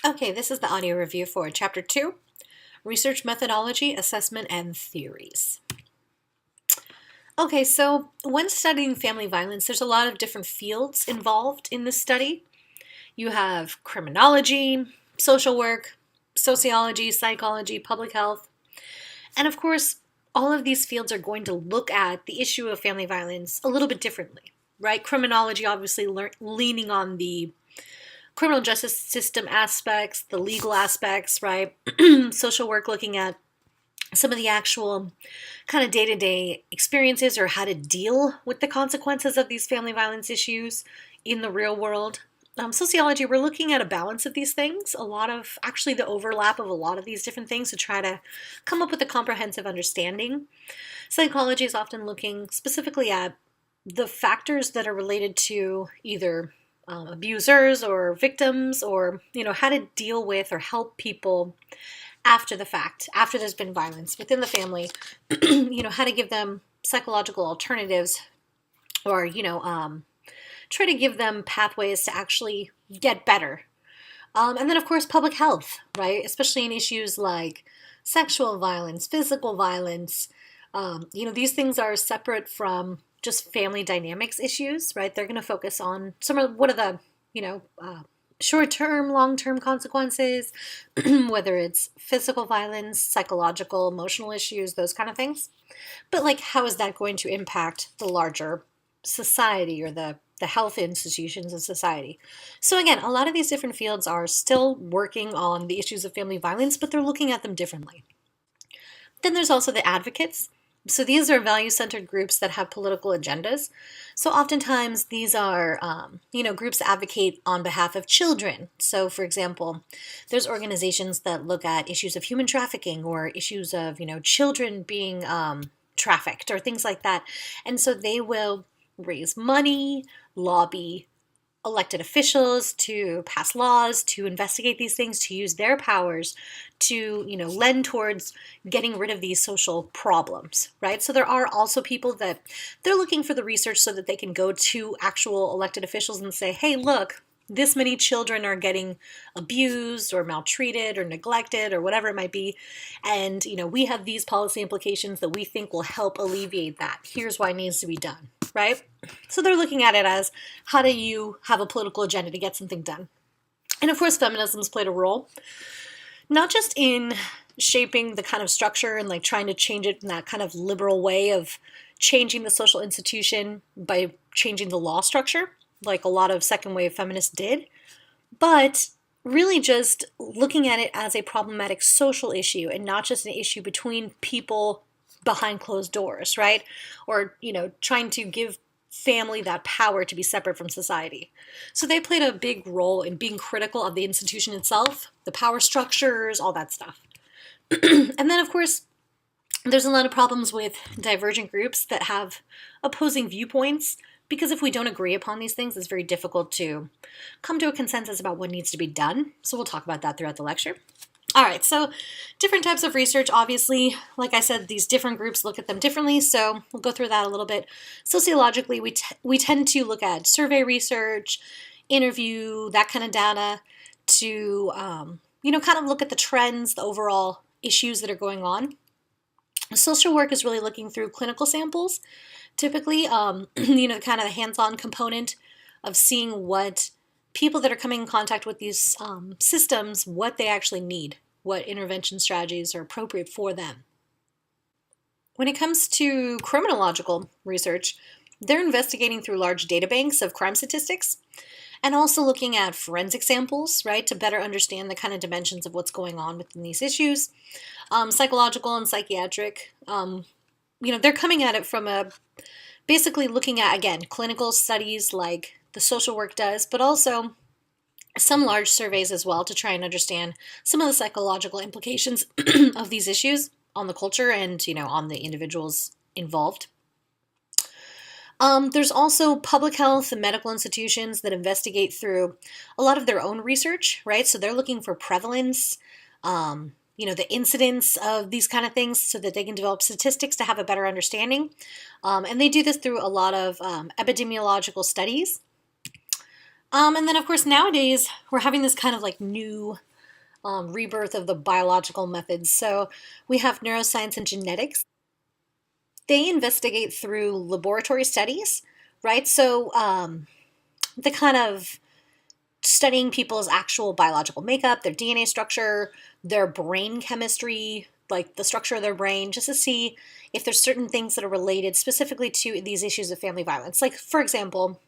Okay, this is the audio review for Chapter 2, Research Methodology, Assessment, and Theories. Okay, so when studying family violence, there's a lot of different fields involved in this study. You have criminology, social work, sociology, psychology, public health, and of course, all of these fields are going to look at the issue of family violence a little bit differently, right? Criminology obviously leaning on the criminal justice system aspects, the legal aspects, right? Social work looking at some of the actual kind of day-to-day experiences or how to deal with the consequences of these family violence issues in the real world. Sociology, we're looking at a balance of these things, a lot of actually the overlap of a lot of these different things to try to come up with a comprehensive understanding. Psychology is often looking specifically at the factors that are related to either abusers or victims, or how to deal with or help people after the fact, after there's been violence within the family. How to give them psychological alternatives, or try to give them pathways to actually get better. And then of course public health, right? Especially in issues like sexual violence, physical violence. These things are separate from just family dynamics issues, right? They're going to focus on some of what are the, short-term, long-term consequences, whether it's physical violence, psychological, emotional issues, those kind of things. But like, how is that going to impact the larger society or the health institutions of society? So again, a lot of these different fields are still working on the issues of family violence, but they're looking at them differently. Then there's also the advocates. So these are value-centered groups that have political agendas. So oftentimes these are, groups that advocate on behalf of children. So for example, there's organizations that look at issues of human trafficking or issues of, children being trafficked or things like that. And so they will raise money, lobby elected officials to pass laws, to investigate these things, to use their powers to, lend towards getting rid of these social problems, right? So there are also people that they're looking for the research so that they can go to actual elected officials and say, hey, look, this many children are getting abused or maltreated or neglected or whatever it might be. And, we have these policy implications that we think will help alleviate that. Here's why it needs to be done, right? So they're looking at it as, how do you have a political agenda to get something done? And of course, feminism's played a role, not just in shaping the kind of structure and like trying to change it in that kind of liberal way of changing the social institution by changing the law structure, like a lot of second wave feminists did, but really just looking at it as a problematic social issue and not just an issue between people behind closed doors, right? Or, trying to give family that power to be separate from society. So they played a big role in being critical of the institution itself, the power structures, all that stuff. And then, of course, there's a lot of problems with divergent groups that have opposing viewpoints, because if we don't agree upon these things, it's very difficult to come to a consensus about what needs to be done. So we'll talk about that throughout the lecture. All right, so different types of research, obviously, like I said, these different groups look at them differently, so we'll go through that a little bit. Sociologically, we tend to look at survey research, interview, that kind of data to, kind of look at the trends, the overall issues that are going on. Social work is really looking through clinical samples, typically, kind of the hands-on component of seeing what people that are coming in contact with these systems, what they actually need, what intervention strategies are appropriate for them. When it comes to criminological research, they're investigating through large databanks of crime statistics and also looking at forensic samples, right, to better understand the kind of dimensions of what's going on within these issues. Psychological and psychiatric, they're coming at it from basically looking at, again, clinical studies like the social work does, but also some large surveys as well to try and understand some of the psychological implications of these issues on the culture and, on the individuals involved. There's also public health and medical institutions that investigate through a lot of their own research, right? So they're looking for prevalence, the incidence of these kind of things so that they can develop statistics to have a better understanding. And they do this through a lot of epidemiological studies. And then, of course, nowadays, we're having this kind of like new rebirth of the biological methods. So we have neuroscience and genetics. They investigate through laboratory studies, right? So the kind of studying people's actual biological makeup, their DNA structure, their brain chemistry, like the structure of their brain, just to see if there's certain things that are related specifically to these issues of family violence. Like, for example,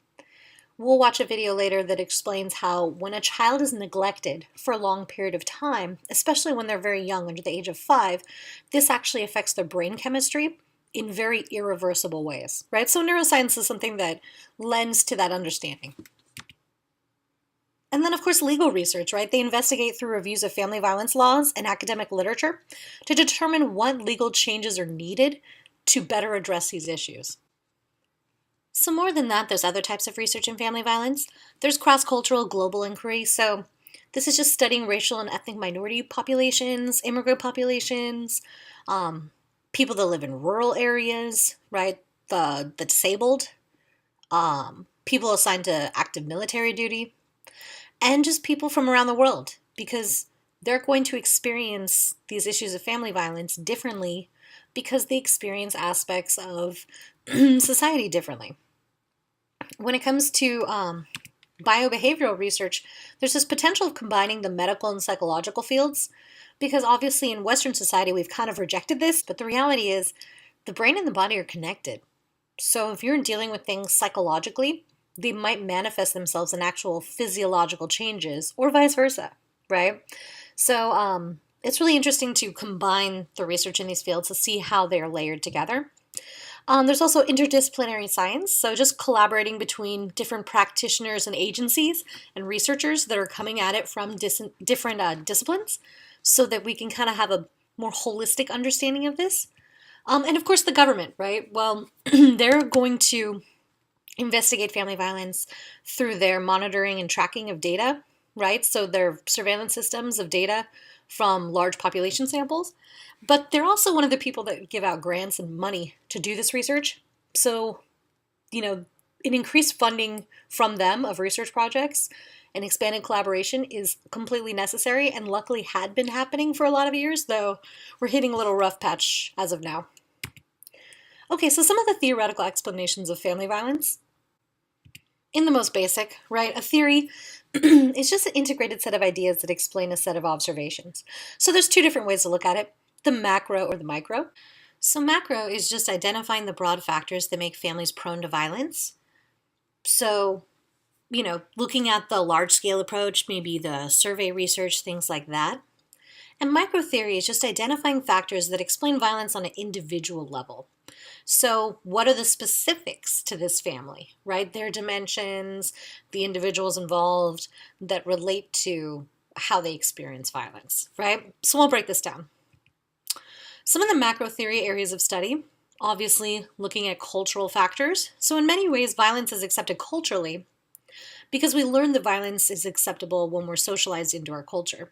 we'll watch a video later that explains how when a child is neglected for a long period of time, especially when they're very young, under the age of 5, this actually affects their brain chemistry in very irreversible ways, right? So neuroscience is something that lends to that understanding. And then, of course, legal research, right? They investigate through reviews of family violence laws and academic literature to determine what legal changes are needed to better address these issues. So more than that, there's other types of research in family violence. There's cross-cultural global inquiry. So this is just studying racial and ethnic minority populations, immigrant populations, people that live in rural areas, right? The disabled, people assigned to active military duty, and just people from around the world, because they're going to experience these issues of family violence differently because they experience aspects of society differently. When it comes to biobehavioral research, there's this potential of combining the medical and psychological fields, because obviously in Western society we've kind of rejected this, but the reality is the brain and the body are connected. So if you're dealing with things psychologically, they might manifest themselves in actual physiological changes, or vice versa, right? So it's really interesting to combine the research in these fields to see how they're layered together. There's also interdisciplinary science, so just collaborating between different practitioners and agencies and researchers that are coming at it from different disciplines, so that we can kind of have a more holistic understanding of this. And of course the government, right? Well, they're going to investigate family violence through their monitoring and tracking of data, right? So their surveillance systems of data from large population samples. But they're also one of the people that give out grants and money to do this research. So, an increased funding from them of research projects and expanded collaboration is completely necessary, and luckily had been happening for a lot of years, though we're hitting a little rough patch as of now. Okay, so some of the theoretical explanations of family violence. In the most basic, right, a theory is just an integrated set of ideas that explain a set of observations. So there's two different ways to look at it, the macro or the micro. So macro is just identifying the broad factors that make families prone to violence. So, looking at the large-scale approach, maybe the survey research, things like that. And micro theory is just identifying factors that explain violence on an individual level. So what are the specifics to this family, right? Their dimensions, the individuals involved that relate to how they experience violence, right? So we'll break this down. Some of the macro theory areas of study, obviously looking at cultural factors. So in many ways, violence is accepted culturally because we learn that violence is acceptable when we're socialized into our culture.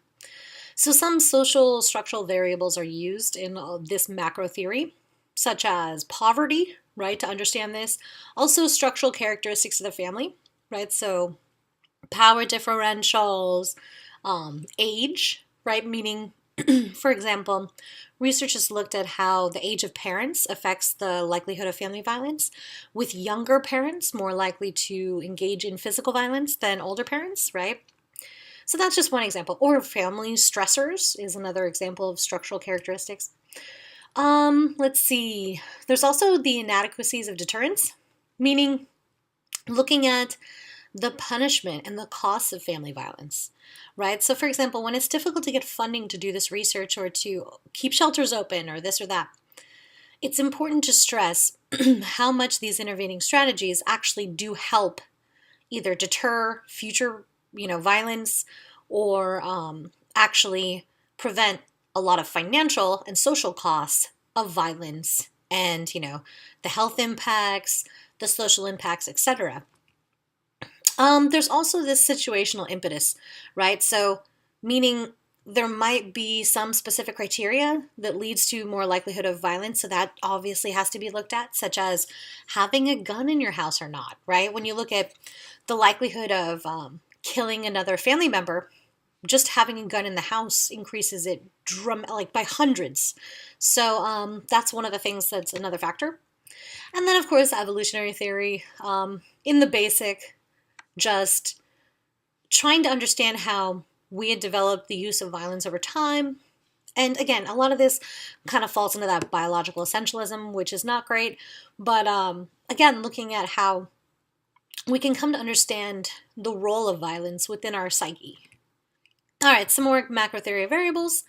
So some social structural variables are used in this macro theory, such as poverty, right, to understand this. Also structural characteristics of the family, right, so power differentials, age, right, meaning, for example, research has looked at how the age of parents affects the likelihood of family violence, with younger parents more likely to engage in physical violence than older parents, right? So that's just one example. Or family stressors is another example of structural characteristics. Let's see. There's also the inadequacies of deterrence, meaning looking at the punishment and the costs of family violence, right? So for example, when it's difficult to get funding to do this research or to keep shelters open or this or that, it's important to stress how much these intervening strategies actually do help either deter future, violence, or actually prevent a lot of financial and social costs of violence and, the health impacts, the social impacts, etc. There's also this situational impetus, right? So meaning there might be some specific criteria that leads to more likelihood of violence, so that obviously has to be looked at, such as having a gun in your house or not, right? When you look at the likelihood of killing another family member, just having a gun in the house increases it like by hundreds. So that's one of the things that's another factor. And then, of course, evolutionary theory. In the basic, just trying to understand how we had developed the use of violence over time. And again, a lot of this kind of falls into that biological essentialism, which is not great. But again, looking at how we can come to understand the role of violence within our psyche. All right, some more macro theory of variables.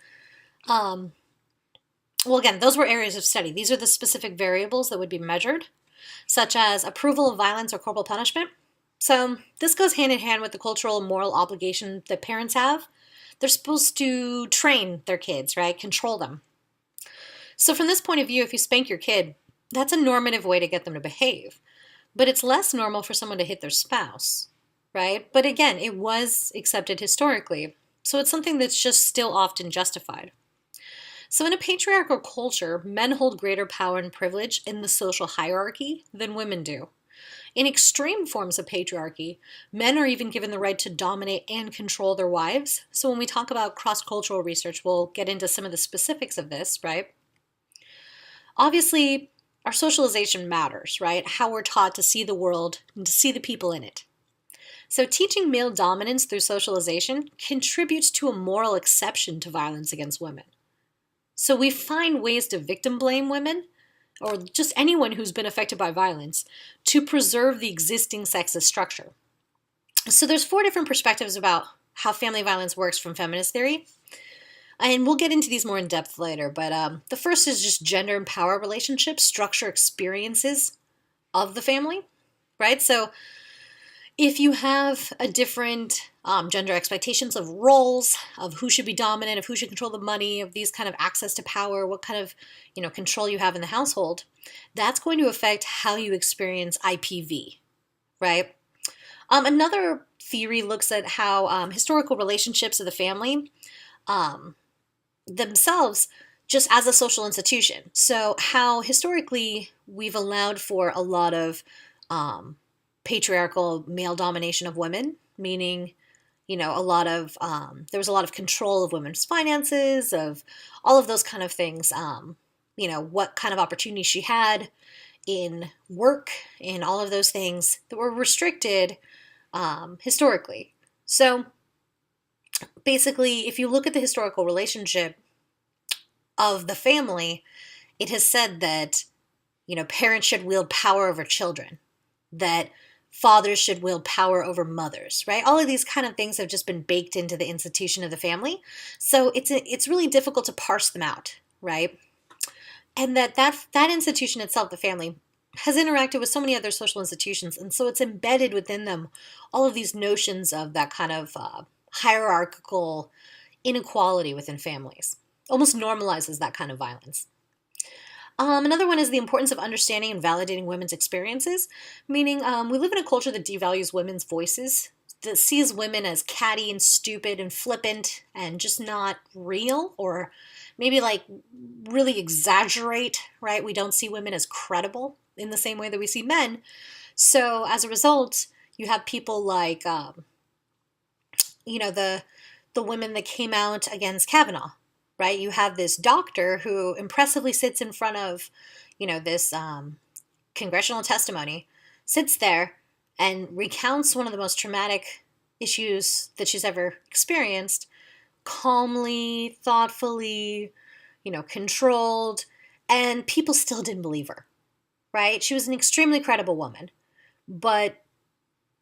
Well, again, those were areas of study. These are the specific variables that would be measured, such as approval of violence or corporal punishment. So this goes hand in hand with the cultural and moral obligation that parents have. They're supposed to train their kids, right? Control them. So from this point of view, if you spank your kid, that's a normative way to get them to behave. But it's less normal for someone to hit their spouse, right? But again, it was accepted historically. So it's something that's just still often justified. So in a patriarchal culture, men hold greater power and privilege in the social hierarchy than women do. In extreme forms of patriarchy, men are even given the right to dominate and control their wives. So when we talk about cross-cultural research, we'll get into some of the specifics of this, right? Obviously, our socialization matters, right? How we're taught to see the world and to see the people in it. So teaching male dominance through socialization contributes to a moral exception to violence against women. So we find ways to victim blame women, or just anyone who's been affected by violence, to preserve the existing sexist structure. So there's 4 different perspectives about how family violence works from feminist theory. And we'll get into these more in depth later, but the first is just gender and power relationships, structure experiences of the family, right? So if you have a different gender expectations of roles, of who should be dominant, of who should control the money, of these kind of access to power, what kind of control you have in the household, that's going to affect how you experience IPV, right? Another theory looks at how historical relationships of the family themselves just as a social institution. So how historically we've allowed for a lot of patriarchal male domination of women, meaning, a lot of, there was a lot of control of women's finances, of all of those kind of things, what kind of opportunities she had in work, and all of those things that were restricted historically. So basically, if you look at the historical relationship of the family, it has said that, parents should wield power over children, that fathers should wield power over mothers, right? All of these kind of things have just been baked into the institution of the family. So it's really difficult to parse them out, right? And that institution itself, the family, has interacted with so many other social institutions, and so it's embedded within them all of these notions of that kind of hierarchical inequality within families. Almost normalizes that kind of violence. Another one is the importance of understanding and validating women's experiences, meaning we live in a culture that devalues women's voices, that sees women as catty and stupid and flippant and just not real, or maybe like really exaggerate, right? We don't see women as credible in the same way that we see men. So as a result, you have people like, the women that came out against Kavanaugh, right? You have this doctor who impressively sits in front of, this congressional testimony, sits there and recounts one of the most traumatic issues that she's ever experienced, calmly, thoughtfully, controlled, and people still didn't believe her, right? She was an extremely credible woman, but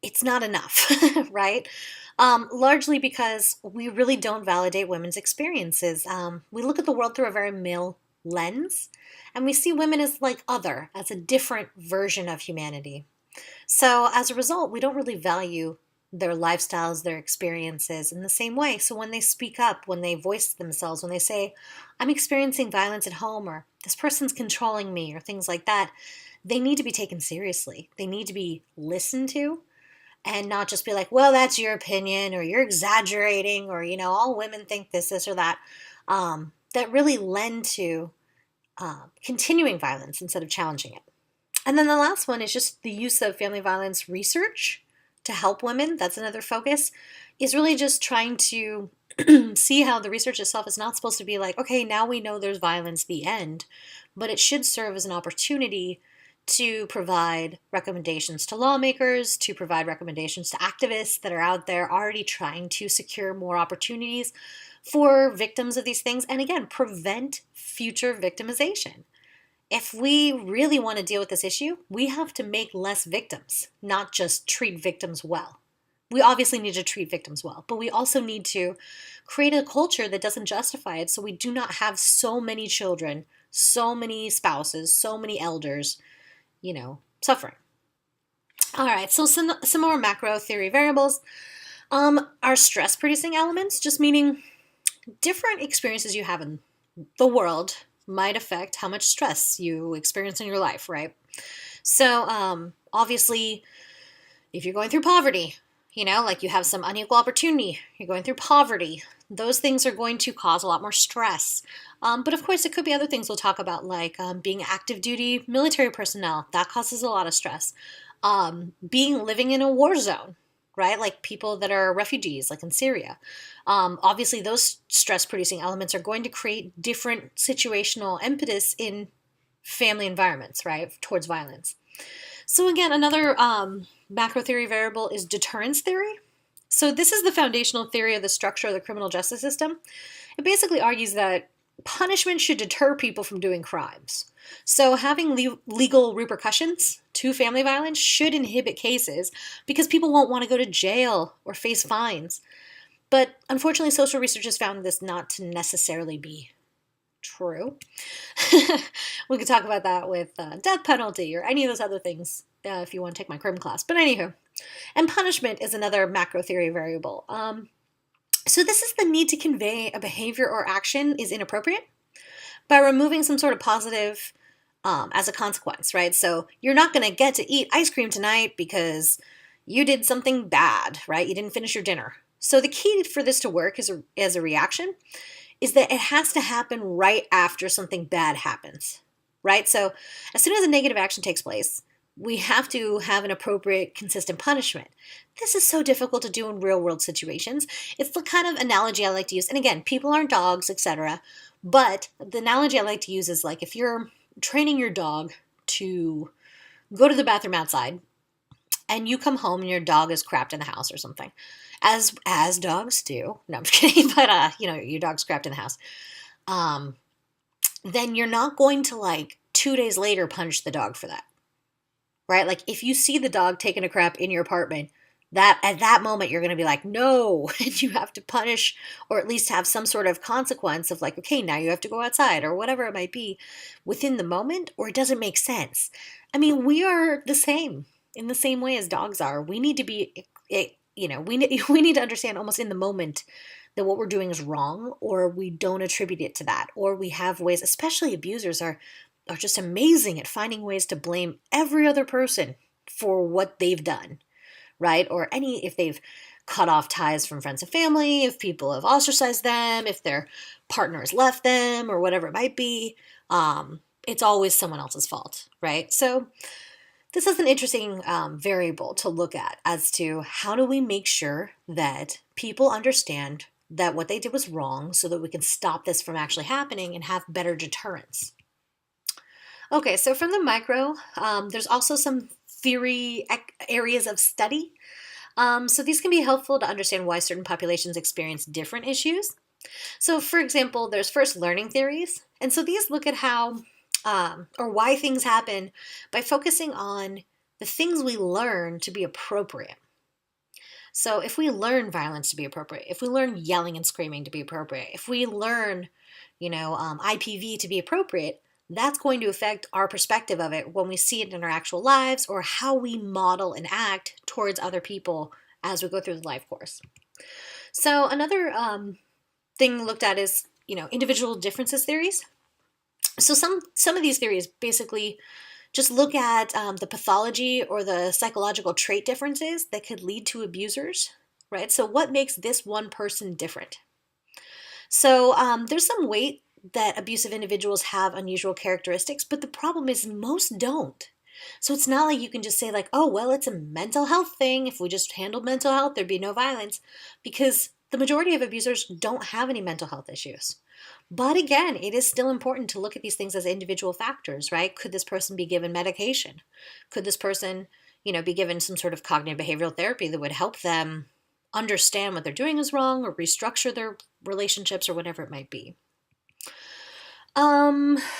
it's not enough, right? Largely because we really don't validate women's experiences. We look at the world through a very male lens, and we see women as like other, as a different version of humanity. So as a result, we don't really value their lifestyles, their experiences in the same way. So when they speak up, when they voice themselves, when they say, I'm experiencing violence at home, or this person's controlling me, or things like that, they need to be taken seriously. They need to be listened to, and not just be like, well, that's your opinion, or you're exaggerating, or, all women think this or that, that really lend to continuing violence instead of challenging it. And then the last one is just the use of family violence research to help women. That's another focus, is really just trying to see how the research itself is not supposed to be like, okay, now we know there's violence, the end, but it should serve as an opportunity to provide recommendations to lawmakers, to provide recommendations to activists that are out there already trying to secure more opportunities for victims of these things, and again, prevent future victimization. If we really want to deal with this issue, we have to make less victims, not just treat victims well. We obviously need to treat victims well, but we also need to create a culture that doesn't justify it so we do not have so many children, so many spouses, so many elders, suffering. All right, so some more macro theory variables are stress producing elements, just meaning different experiences you have in the world might affect how much stress you experience in your life, right? So obviously, if you're going through poverty, like you have some unequal opportunity, you're going through poverty, those things are going to cause a lot more stress. But of course, it could be other things we'll talk about, like being active duty military personnel. That causes a lot of stress. Living in a war zone, right? Like people that are refugees, like in Syria. Obviously, those stress-producing elements are going to create different situational impetus in family environments, right, towards violence. So again, another macro theory variable is deterrence theory. So this is the foundational theory of the structure of the criminal justice system. It basically argues that punishment should deter people from doing crimes. So having legal repercussions to family violence should inhibit cases because people won't want to go to jail or face fines. But unfortunately, social research has found this not to necessarily be true. We could talk about that with death penalty or any of those other things if you want to take my crim class. But anywho, and punishment is another macro theory variable. So this is the need to convey a behavior or action is inappropriate by removing some sort of positive as a consequence, right? So you're not going to get to eat ice cream tonight because you did something bad, right? You didn't finish your dinner. So the key for this to work as a reaction is that it has to happen right after something bad happens, right? So as soon as a negative action takes place, we have to have an appropriate, consistent punishment. This is so difficult to do in real-world situations. It's the kind of analogy I like to use. And again, people aren't dogs, etc. But the analogy I like to use is like if you're training your dog to go to the bathroom outside, and you come home and your dog is crapped in the house or something, as dogs do. No, I'm just kidding. But your dog's crapped in the house. Then you're not going to 2 days later punish the dog for that, right? Like if you see the dog taking a crap in your apartment, that at that moment you're going to be like, no, and you have to punish or at least have some sort of consequence of okay, now you have to go outside or whatever it might be within the moment, or it doesn't make sense. I mean, we are the same in the same way as dogs are. We need to be, we need to understand almost in the moment that what we're doing is wrong, or we don't attribute it to that, or we have ways, especially abusers are just amazing at finding ways to blame every other person for what they've done, right? Or if they've cut off ties from friends and family, if people have ostracized them, if their partner has left them, or whatever it might be, it's always someone else's fault, right? So this is an interesting variable to look at as to how do we make sure that people understand that what they did was wrong so that we can stop this from actually happening and have better deterrence. Okay, so from the micro, there's also some theory areas of study. So these can be helpful to understand why certain populations experience different issues. So for example, there's first learning theories. And so these look at how or why things happen by focusing on the things we learn to be appropriate. So if we learn violence to be appropriate, if we learn yelling and screaming to be appropriate, if we learn, IPV to be appropriate, that's going to affect our perspective of it when we see it in our actual lives or how we model and act towards other people as we go through the life course. So another thing looked at is, individual differences theories. So some of these theories basically just look at the pathology or the psychological trait differences that could lead to abusers, right? So what makes this one person different? So there's some weight that abusive individuals have unusual characteristics, but the problem is most don't. So it's not like you can just say oh, well, it's a mental health thing. If we just handled mental health, there'd be no violence, because the majority of abusers don't have any mental health issues. But again, it is still important to look at these things as individual factors, right? Could this person be given medication? Could this person, be given some sort of cognitive behavioral therapy that would help them understand what they're doing is wrong or restructure their relationships or whatever it might be?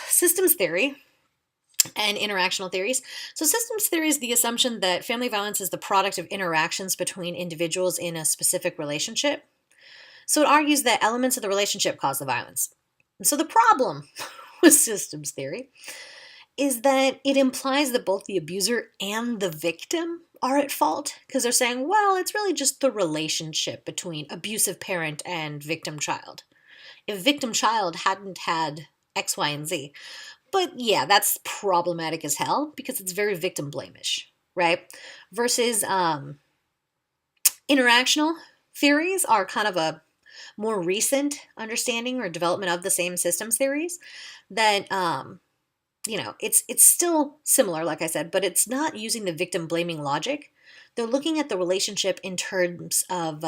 Systems theory and interactional theories. So systems theory is the assumption that family violence is the product of interactions between individuals in a specific relationship. So it argues that elements of the relationship cause the violence. And so the problem with systems theory is that it implies that both the abuser and the victim are at fault, because they're saying, well, it's really just the relationship between abusive parent and victim child. If victim child hadn't had X, Y, and Z. But yeah, that's problematic as hell because it's very victim blamish, right? Versus interactional theories are kind of a more recent understanding or development of the same systems theories that, it's still similar, like I said, but it's not using the victim blaming logic. They're looking at the relationship in terms of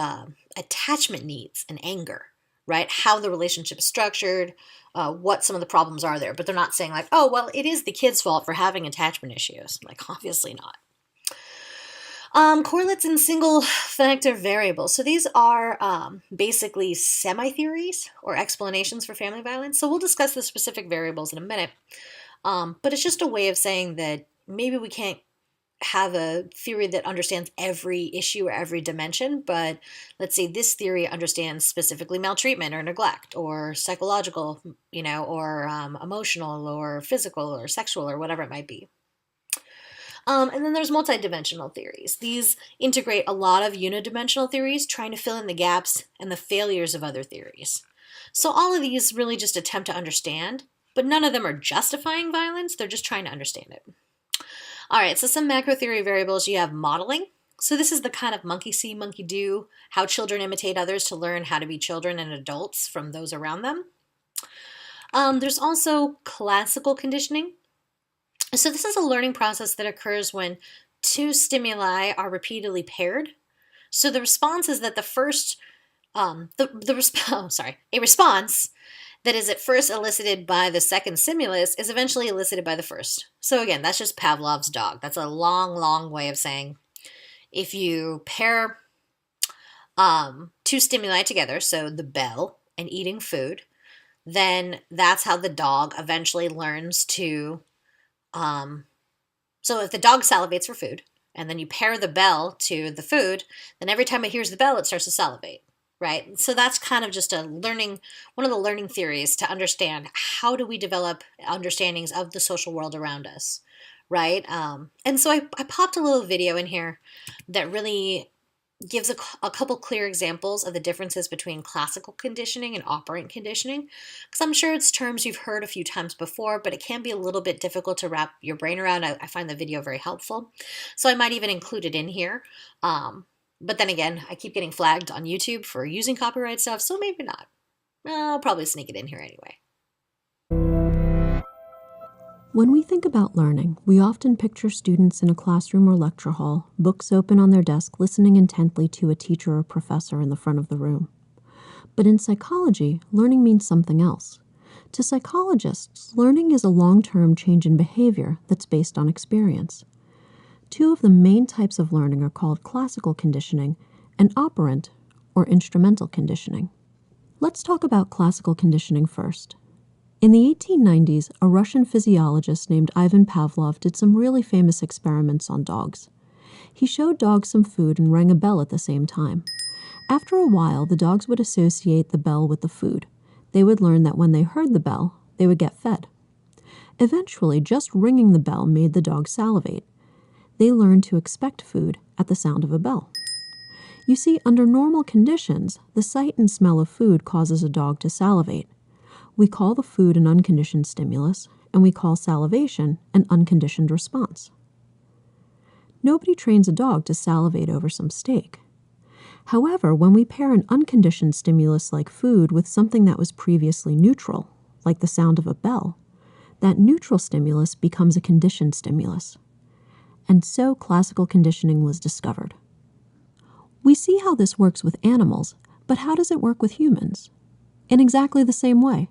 attachment needs and anger, right? How the relationship is structured, what some of the problems are there. But they're not saying like, oh, well, it is the kid's fault for having attachment issues. Like, obviously not. Correlates and single factor variables. So these are basically semi-theories or explanations for family violence. So we'll discuss the specific variables in a minute. But it's just a way of saying that maybe we can't have a theory that understands every issue or every dimension, but let's say this theory understands specifically maltreatment or neglect or psychological, or emotional or physical or sexual or whatever it might be. And then there's multidimensional theories. These integrate a lot of unidimensional theories, trying to fill in the gaps and the failures of other theories. So all of these really just attempt to understand, but none of them are justifying violence. They're just trying to understand it. All right, so some macro theory variables. You have modeling. So this is the kind of monkey see, monkey do, how children imitate others to learn how to be children and adults from those around them. There's also classical conditioning. So this is a learning process that occurs when two stimuli are repeatedly paired. So the response is that a response that is at first elicited by the second stimulus is eventually elicited by the first. So again, that's just Pavlov's dog. That's a long, long way of saying if you pair two stimuli together, so the bell and eating food, then that's how the dog eventually learns to, so if the dog salivates for food, and then you pair the bell to the food, then every time it hears the bell, it starts to salivate. Right? So that's kind of just one of the learning theories to understand how do we develop understandings of the social world around us, right? And so I popped a little video in here that really gives a couple clear examples of the differences between classical conditioning and operant conditioning, because I'm sure it's terms you've heard a few times before, but it can be a little bit difficult to wrap your brain around. I find the video very helpful, so I might even include it in here. But then again, I keep getting flagged on YouTube for using copyright stuff, so maybe not. I'll probably sneak it in here anyway. When we think about learning, we often picture students in a classroom or lecture hall, books open on their desk, listening intently to a teacher or professor in the front of the room. But in psychology, learning means something else. To psychologists, learning is a long-term change in behavior that's based on experience. Two of the main types of learning are called classical conditioning and operant or instrumental conditioning. Let's talk about classical conditioning first. In the 1890s, a Russian physiologist named Ivan Pavlov did some really famous experiments on dogs. He showed dogs some food and rang a bell at the same time. After a while, the dogs would associate the bell with the food. They would learn that when they heard the bell, they would get fed. Eventually, just ringing the bell made the dog salivate. They learned to expect food at the sound of a bell. You see, under normal conditions, the sight and smell of food causes a dog to salivate. We call the food an unconditioned stimulus, and we call salivation an unconditioned response. Nobody trains a dog to salivate over some steak. However, when we pair an unconditioned stimulus like food with something that was previously neutral, like the sound of a bell, that neutral stimulus becomes a conditioned stimulus. And so classical conditioning was discovered. We see how this works with animals, But how does it work with humans? In exactly the same way.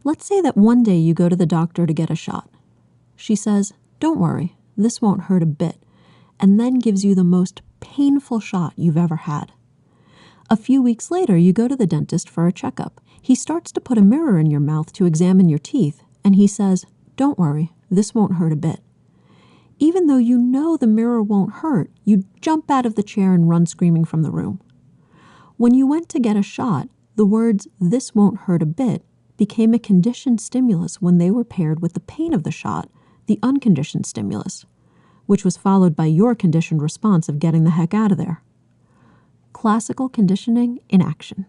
Let's say that one day you go to the doctor to get a shot. She says, "Don't worry, this won't hurt a bit," and then gives you the most painful shot you've ever had. A few weeks later, you go to the dentist for a checkup. He starts to put a mirror in your mouth to examine your teeth, and he says, "Don't worry, this won't hurt a bit." Even though you know the mirror won't hurt, you jump out of the chair and run screaming from the room. When you went to get a shot, the words, "this won't hurt a bit," became a conditioned stimulus when they were paired with the pain of the shot, the unconditioned stimulus, which was followed by your conditioned response of getting the heck out of there. Classical conditioning in action.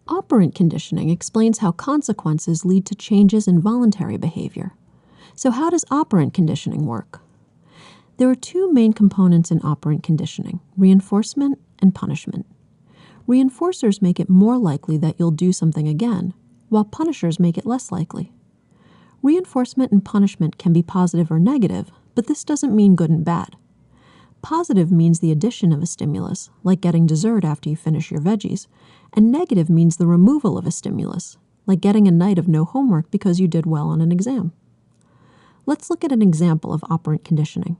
Operant conditioning explains how consequences lead to changes in voluntary behavior. So how does operant conditioning work? There are two main components in operant conditioning: reinforcement and punishment. Reinforcers make it more likely that you'll do something again, while punishers make it less likely. Reinforcement and punishment can be positive or negative, but this doesn't mean good and bad. Positive means the addition of a stimulus, like getting dessert after you finish your veggies, and negative means the removal of a stimulus, like getting a night of no homework because you did well on an exam. Let's look at an example of operant conditioning.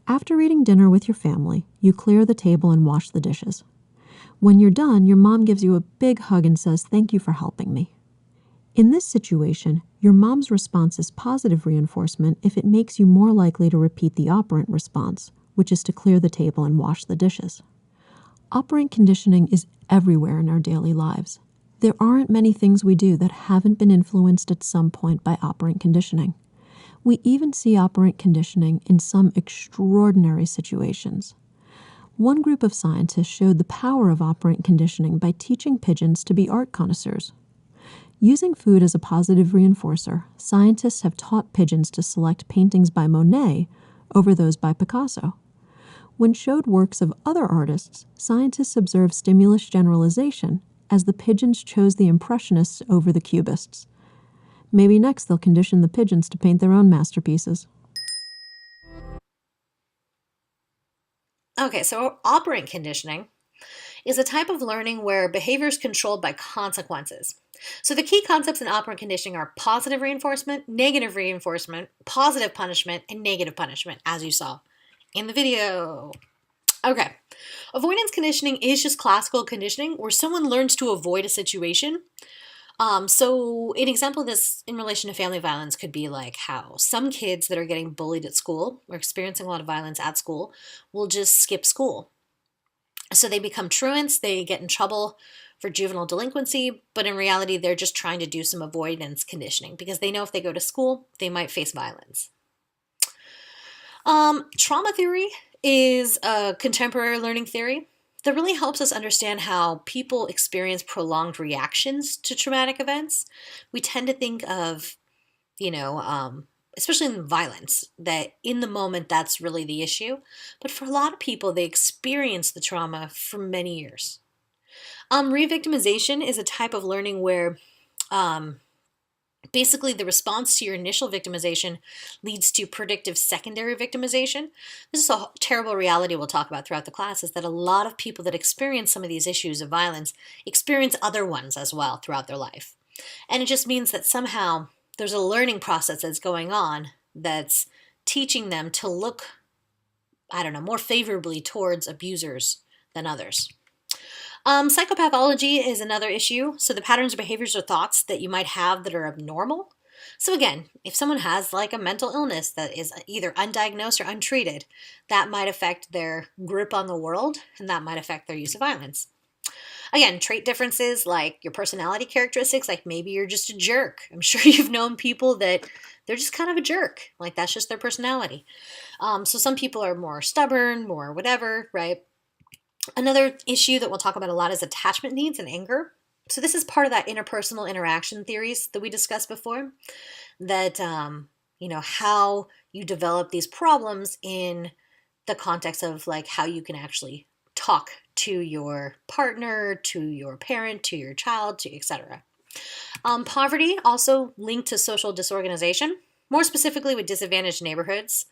After eating dinner with your family, you clear the table and wash the dishes. When you're done, your mom gives you a big hug and says, "Thank you for helping me." In this situation, your mom's response is positive reinforcement if it makes you more likely to repeat the operant response, which is to clear the table and wash the dishes. Operant conditioning is everywhere in our daily lives. There aren't many things we do that haven't been influenced at some point by operant conditioning. We even see operant conditioning in some extraordinary situations. One group of scientists showed the power of operant conditioning by teaching pigeons to be art connoisseurs. Using food as a positive reinforcer, scientists have taught pigeons to select paintings by Monet over those by Picasso. When showed works of other artists, scientists observed stimulus generalization as the pigeons chose the Impressionists over the Cubists. Maybe next they'll condition the pigeons to paint their own masterpieces. Okay, so operant conditioning is a type of learning where behavior is controlled by consequences. So the key concepts in operant conditioning are positive reinforcement, positive punishment, and negative punishment, as you saw in the video. Okay, avoidance conditioning is just classical conditioning where someone learns to avoid a situation. So an example of this in relation to family violence could be like how some kids that are getting bullied at school or experiencing a lot of violence at school will just skip school. So they become truants, they get in trouble for juvenile delinquency, but in reality, they're just trying to do some avoidance conditioning because they know if they go to school, they might face violence. Trauma theory is a contemporary learning theory that really helps us understand how people experience prolonged reactions to traumatic events. We tend to think of, especially in violence, that in the moment that's really the issue. But for a lot of people, they experience the trauma for many years. Re-victimization is a type of learning where basically the response to your initial victimization leads to predictive secondary victimization. This is a terrible reality we'll talk about throughout the class, is that a lot of people that experience some of these issues of violence experience other ones as well throughout their life. And it just means that somehow there's a learning process that's going on that's teaching them to look, more favorably towards abusers than others. Psychopathology is another issue. So the patterns, behaviors, or thoughts that you might have that are abnormal. So again, if someone has like a mental illness that is either undiagnosed or untreated, that might affect their grip on the world, and that might affect their use of violence. Again, trait differences like your personality characteristics, like maybe you're just a jerk. I'm sure you've known people that they're just kind of a jerk. Like that's just their personality. So some people are more stubborn, more whatever, right? Another issue that we'll talk about a lot is attachment needs and anger. So this is part of that interpersonal interaction theories that we discussed before, that, how you develop these problems in the context of like how you can actually talk to your partner, to your parent, to your child, to etc. Poverty also linked to social disorganization, more specifically with disadvantaged neighborhoods.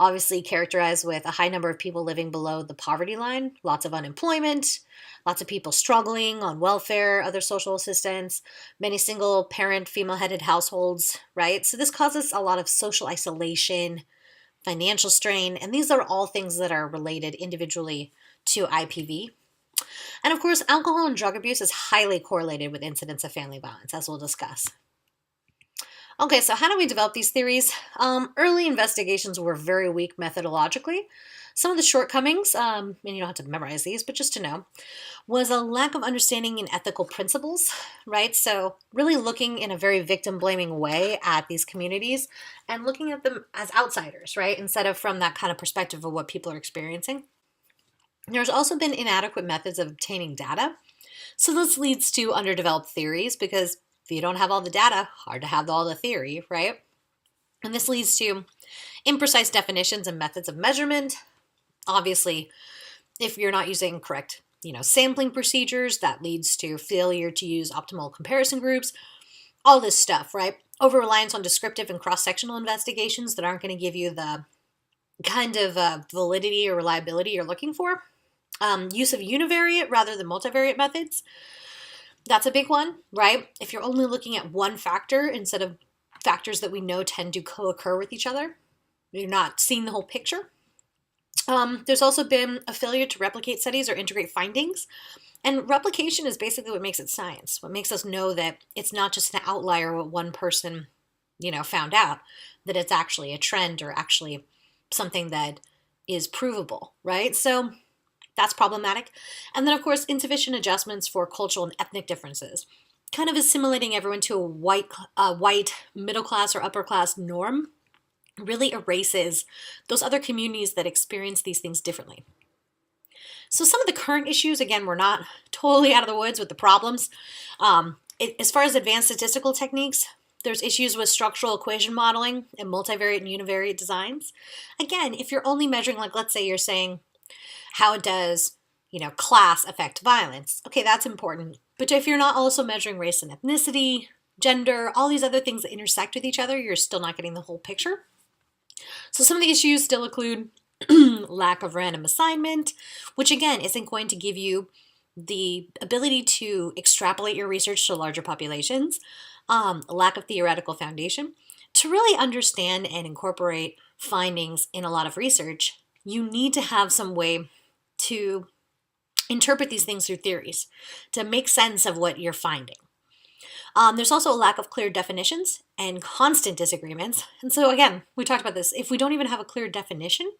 obviously characterized with a high number of people living below the poverty line, lots of unemployment, lots of people struggling on welfare, other social assistance, many single parent, female headed households, right? So this causes a lot of social isolation, financial strain, and these are all things that are related individually to IPV. And of course, alcohol and drug abuse is highly correlated with incidents of family violence, as we'll discuss. Okay, so how do we develop these theories? Early investigations were very weak methodologically. Some of the shortcomings, and you don't have to memorize these, but just to know, was a lack of understanding in ethical principles, right? So really looking in a very victim-blaming way at these communities and looking at them as outsiders, right? Instead of from that kind of perspective of what people are experiencing. There's also been inadequate methods of obtaining data. So this leads to underdeveloped theories because if you don't have all the data, hard to have all the theory, right? And this leads to imprecise definitions and methods of measurement. Obviously, if you're not using correct, sampling procedures, that leads to failure to use optimal comparison groups, all this stuff, right? Over-reliance on descriptive and cross-sectional investigations that aren't going to give you the kind of validity or reliability you're looking for. Use of univariate rather than multivariate methods. That's a big one, right? If you're only looking at one factor instead of factors that we know tend to co-occur with each other, you're not seeing the whole picture. There's also been a failure to replicate studies or integrate findings. And replication is basically what makes it science, what makes us know that it's not just an outlier what one person, found out, that it's actually a trend or actually something that is provable, right? So that's problematic. And then, of course, insufficient adjustments for cultural and ethnic differences, kind of assimilating everyone to a white middle class or upper class norm really erases those other communities that experience these things differently. So some of the current issues, again, we're not totally out of the woods with the problems. As far as advanced statistical techniques, there's issues with structural equation modeling and multivariate and univariate designs. Again, if you're only measuring, like let's say you're saying, how does, class affect violence? Okay, that's important. But if you're not also measuring race and ethnicity, gender, all these other things that intersect with each other, you're still not getting the whole picture. So some of the issues still include lack of random assignment, which again isn't going to give you the ability to extrapolate your research to larger populations, lack of theoretical foundation. To really understand and incorporate findings in a lot of research, you need to have some way to interpret these things through theories, to make sense of what you're finding. There's also a lack of clear definitions and constant disagreements. And so again, we talked about this. If we don't even have a clear definition,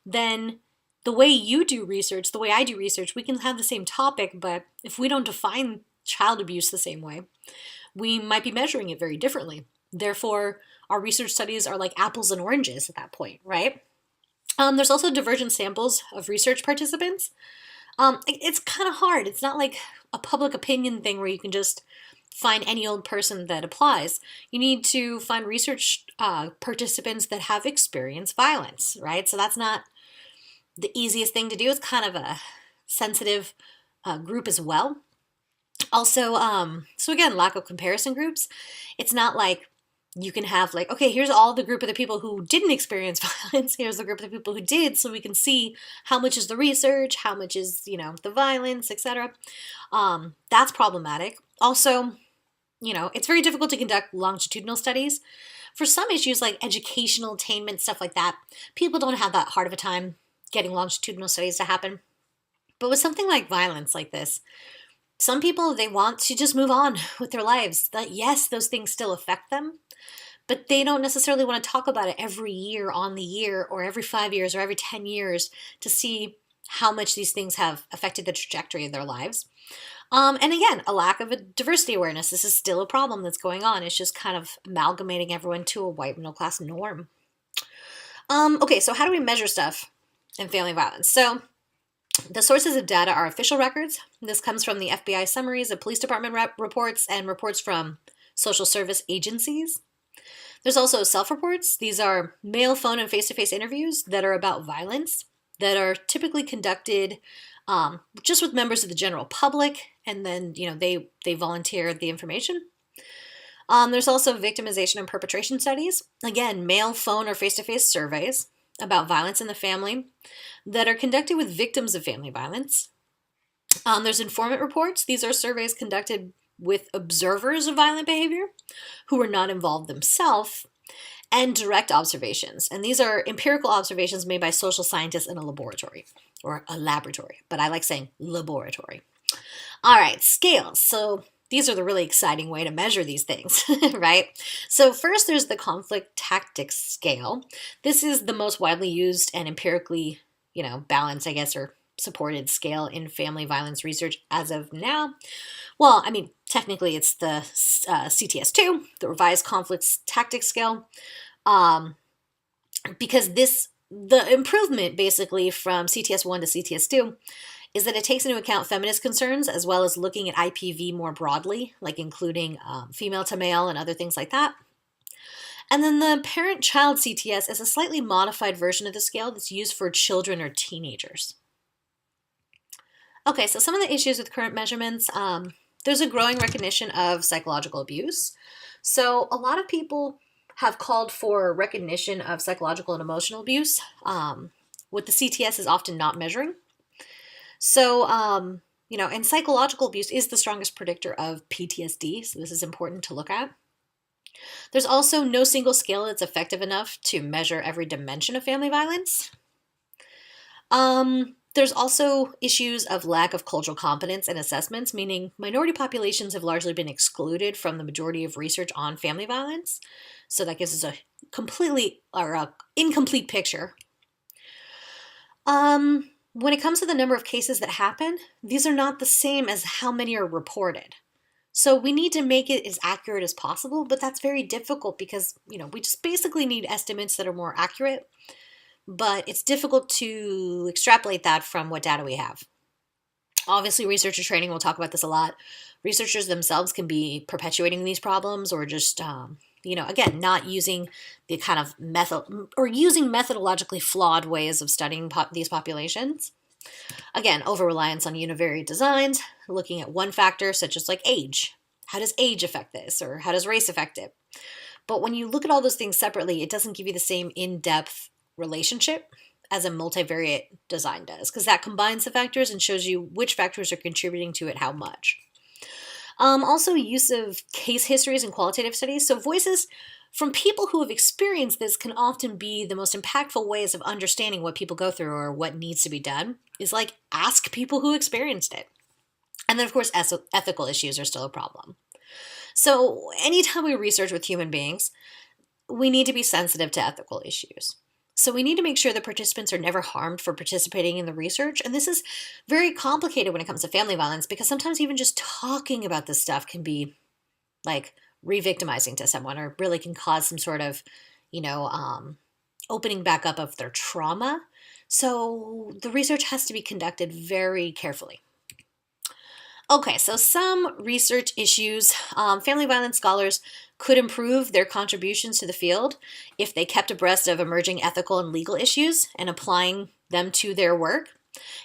then the way you do research, the way I do research, we can have the same topic, but if we don't define child abuse the same way, we might be measuring it very differently. Therefore, our research studies are like apples and oranges at that point, right? There's also divergent samples of research participants. It's kind of hard. It's not like a public opinion thing where you can just find any old person that applies. You need to find research participants that have experienced violence, right? So that's not the easiest thing to do. It's kind of a sensitive group as well. Also, so again, lack of comparison groups. It's not like you can have like, okay, here's all the group of the people who didn't experience violence. Here's the group of the people who did, so we can see how much is the research, how much is, the violence, etc. That's problematic. Also, it's very difficult to conduct longitudinal studies. For some issues like educational attainment, stuff like that, people don't have that hard of a time getting longitudinal studies to happen. But with something like violence like this, some people, they want to just move on with their lives. That yes, those things still affect them, but they don't necessarily want to talk about it every year on the year or every 5 years or every 10 years to see how much these things have affected the trajectory of their lives. And again, a lack of a diversity awareness. This is still a problem that's going on. It's just kind of amalgamating everyone to a white middle class norm. Okay, so how do we measure stuff in family violence? So the sources of data are official records. This comes from the FBI summaries of police department reports and reports from social service agencies. There's also self-reports. These are mail, phone, and face-to-face interviews that are about violence that are typically conducted just with members of the general public, and then they volunteer the information. There's also victimization and perpetration studies. Again, mail, phone, or face-to-face surveys. about violence in the family that are conducted with victims of family violence. There's informant reports. These are surveys conducted with observers of violent behavior who were not involved themselves, and direct observations. And these are empirical observations made by social scientists in a laboratory, or a laboratory, but I like saying laboratory. All right, scales. So these are the really exciting way to measure these things, right? So first there's the conflict tactics scale. This is the most widely used and empirically, balanced, I guess, or supported scale in family violence research as of now. Well, I mean, technically it's the CTS2, the Revised Conflict Tactics Scale, because the improvement basically from CTS1 to CTS2 is that it takes into account feminist concerns as well as looking at IPV more broadly, like including female to male and other things like that. And then the parent-child CTS is a slightly modified version of the scale that's used for children or teenagers. Okay, so some of the issues with current measurements, there's a growing recognition of psychological abuse. So a lot of people have called for recognition of psychological and emotional abuse, what the CTS is often not measuring. So, and psychological abuse is the strongest predictor of PTSD, so this is important to look at. There's also no single scale that's effective enough to measure every dimension of family violence. There's also issues of lack of cultural competence and assessments, meaning minority populations have largely been excluded from the majority of research on family violence. So that gives us a incomplete picture. When it comes to the number of cases that happen, these are not the same as how many are reported. So we need to make it as accurate as possible, but that's very difficult because, we just basically need estimates that are more accurate. But it's difficult to extrapolate that from what data we have. Obviously, researcher training, we'll talk about this a lot. Researchers themselves can be perpetuating these problems or just, again, not using the kind of method or using methodologically flawed ways of studying these populations. Again, over-reliance on univariate designs, looking at one factor such as like age. How does age affect this, or how does race affect it? But when you look at all those things separately, it doesn't give you the same in-depth relationship as a multivariate design does, because that combines the factors and shows you which factors are contributing to it how much. Also, use of case histories and qualitative studies. So voices from people who have experienced this can often be the most impactful ways of understanding what people go through or what needs to be done, is like ask people who experienced it. And then, of course, ethical issues are still a problem. So anytime we research with human beings, we need to be sensitive to ethical issues. So we need to make sure that participants are never harmed for participating in the research. And this is very complicated when it comes to family violence, because sometimes even just talking about this stuff can be like re-victimizing to someone, or really can cause some sort of, opening back up of their trauma. So the research has to be conducted very carefully. Okay, so some research issues. Family violence scholars could improve their contributions to the field if they kept abreast of emerging ethical and legal issues and applying them to their work.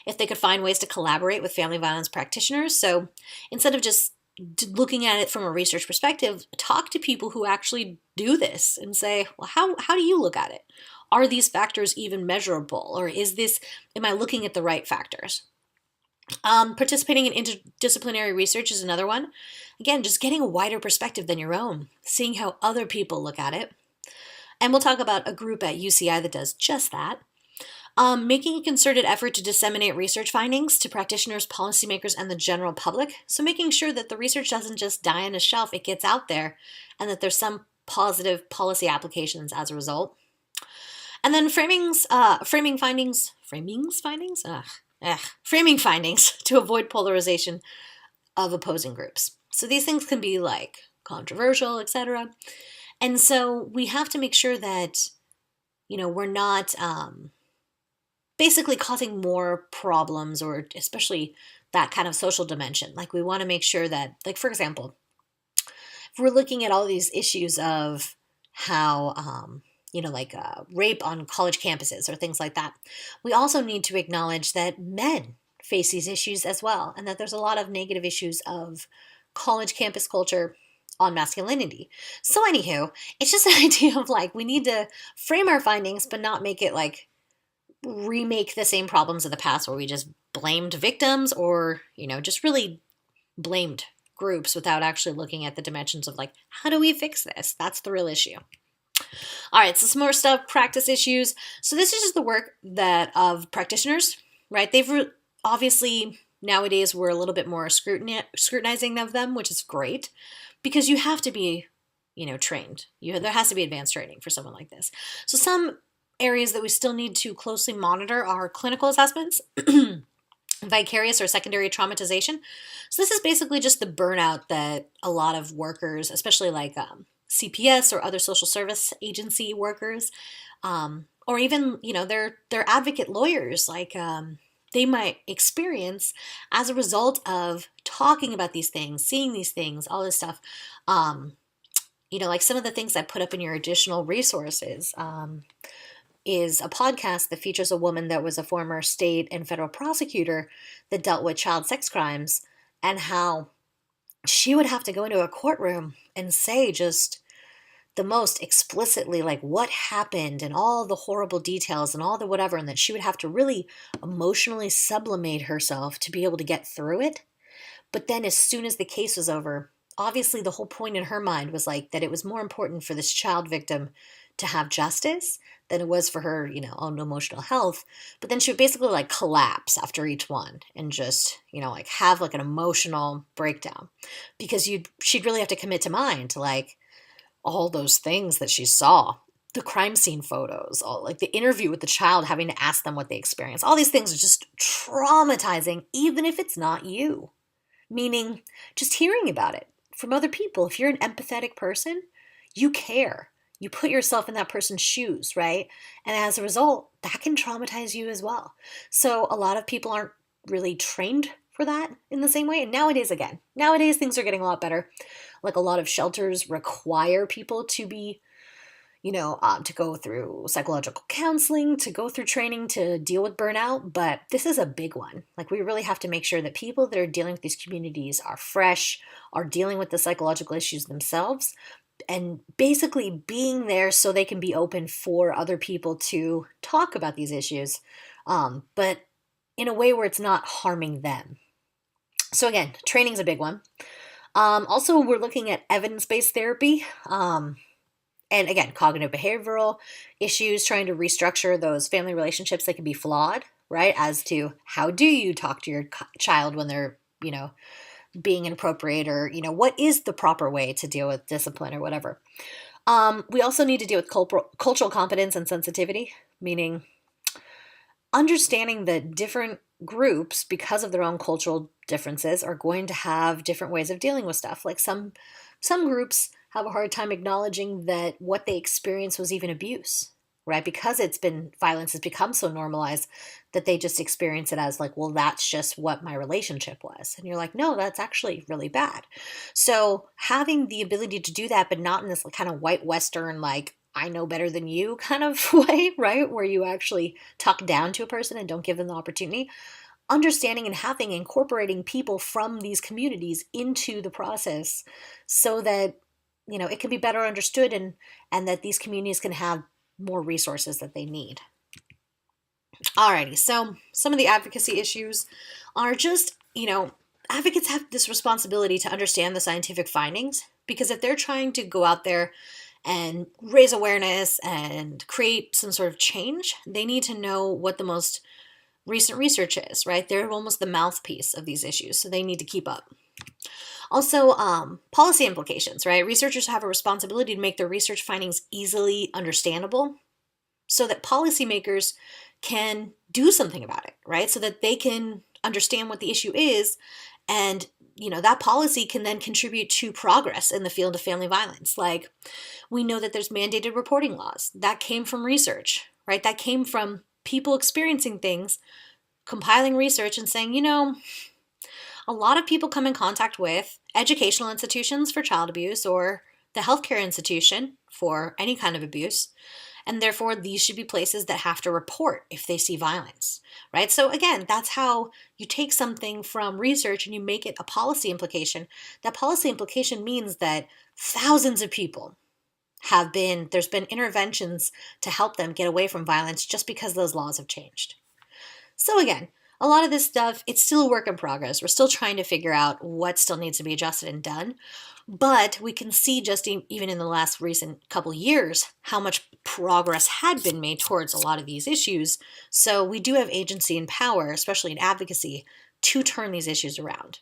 If they could find ways to collaborate with family violence practitioners. So instead of just looking at it from a research perspective, talk to people who actually do this and say, well, how do you look at it? Are these factors even measurable? Or am I looking at the right factors? Participating in interdisciplinary research is another one. Again, just getting a wider perspective than your own, seeing how other people look at it. And we'll talk about a group at UCI that does just that. Making a concerted effort to disseminate research findings to practitioners, policymakers, and the general public. So making sure that the research doesn't just die on a shelf, it gets out there, and that there's some positive policy applications as a result. And then framing findings to avoid polarization of opposing groups. So these things can be like controversial, etc. And so we have to make sure that, we're not basically causing more problems, or especially that kind of social dimension. Like we want to make sure that, like, for example, if we're looking at all these issues of how, rape on college campuses or things like that, we also need to acknowledge that men face these issues as well, and that there's a lot of negative issues of college campus culture on masculinity. So anywho, it's just an idea of like, we need to frame our findings, but not make it like remake the same problems of the past where we just blamed victims or, just really blamed groups without actually looking at the dimensions of like, how do we fix this? That's the real issue. All right, so some more stuff, practice issues. So this is just the work that of practitioners, right? Obviously nowadays we're a little bit more scrutinizing of them, which is great because you have to be, trained. There has to be advanced training for someone like this. So some areas that we still need to closely monitor are clinical assessments, vicarious or secondary traumatization. So this is basically just the burnout that a lot of workers, especially like CPS or other social service agency workers, or even their advocate lawyers, like they might experience as a result of talking about these things, seeing these things, all this stuff. Like some of the things I put up in your additional resources. Is a podcast that features a woman that was a former state and federal prosecutor that dealt with child sex crimes, and how she would have to go into a courtroom and say just the most explicitly like what happened and all the horrible details and all the whatever, and that she would have to really emotionally sublimate herself to be able to get through it. But then as soon as the case was over, obviously the whole point in her mind was like that it was more important for this child victim to have justice than it was for her, own emotional health. But then she would basically like collapse after each one and just, like have like an emotional breakdown, because she'd really have to commit to mind to like all those things that she saw, the crime scene photos, all like the interview with the child, having to ask them what they experienced. All these things are just traumatizing, even if it's not you. Meaning just hearing about it from other people. If you're an empathetic person, you care. You put yourself in that person's shoes, right? And as a result, that can traumatize you as well. So a lot of people aren't really trained for that in the same way. And nowadays things are getting a lot better. Like a lot of shelters require people to be, to go through psychological counseling, to go through training to deal with burnout. But this is a big one. Like we really have to make sure that people that are dealing with these communities are fresh, are dealing with the psychological issues themselves, and basically being there so they can be open for other people to talk about these issues, but in a way where it's not harming them. So again, training's a big one. Also, we're looking at evidence-based therapy, and again, cognitive behavioral issues, trying to restructure those family relationships that can be flawed, right? As to how do you talk to your child when they're, being inappropriate, or, what is the proper way to deal with discipline or whatever. We also need to deal with cultural competence and sensitivity, meaning understanding that different groups, because of their own cultural differences, are going to have different ways of dealing with stuff. Like some groups have a hard time acknowledging that what they experienced was even abuse, right? Because violence has become so normalized that they just experience it as like, well, that's just what my relationship was. And you're like, no, that's actually really bad. So having the ability to do that, but not in this kind of white Western, like, I know better than you kind of way, right? Where you actually talk down to a person and don't give them the opportunity. Understanding and incorporating people from these communities into the process so that, it can be better understood, and that these communities can have more resources that they need. Alrighty, so some of the advocacy issues are just, advocates have this responsibility to understand the scientific findings, because if they're trying to go out there and raise awareness and create some sort of change, they need to know what the most recent research is, right? They're almost the mouthpiece of these issues, so they need to keep up. Also, policy implications, right? Researchers have a responsibility to make their research findings easily understandable so that policymakers can do something about it, right? So that they can understand what the issue is, and that policy can then contribute to progress in the field of family violence. Like, we know that there's mandated reporting laws. That came from research, right? That came from people experiencing things, compiling research and saying, a lot of people come in contact with educational institutions for child abuse or the healthcare institution for any kind of abuse. And therefore, these should be places that have to report if they see violence, right? So again, that's how you take something from research and you make it a policy implication. That policy implication means that thousands of people there's been interventions to help them get away from violence just because those laws have changed. So again, a lot of this stuff, it's still a work in progress. We're still trying to figure out what still needs to be adjusted and done. But we can see just even in the last recent couple years how much progress had been made towards a lot of these issues. So we do have agency and power, especially in advocacy, to turn these issues around.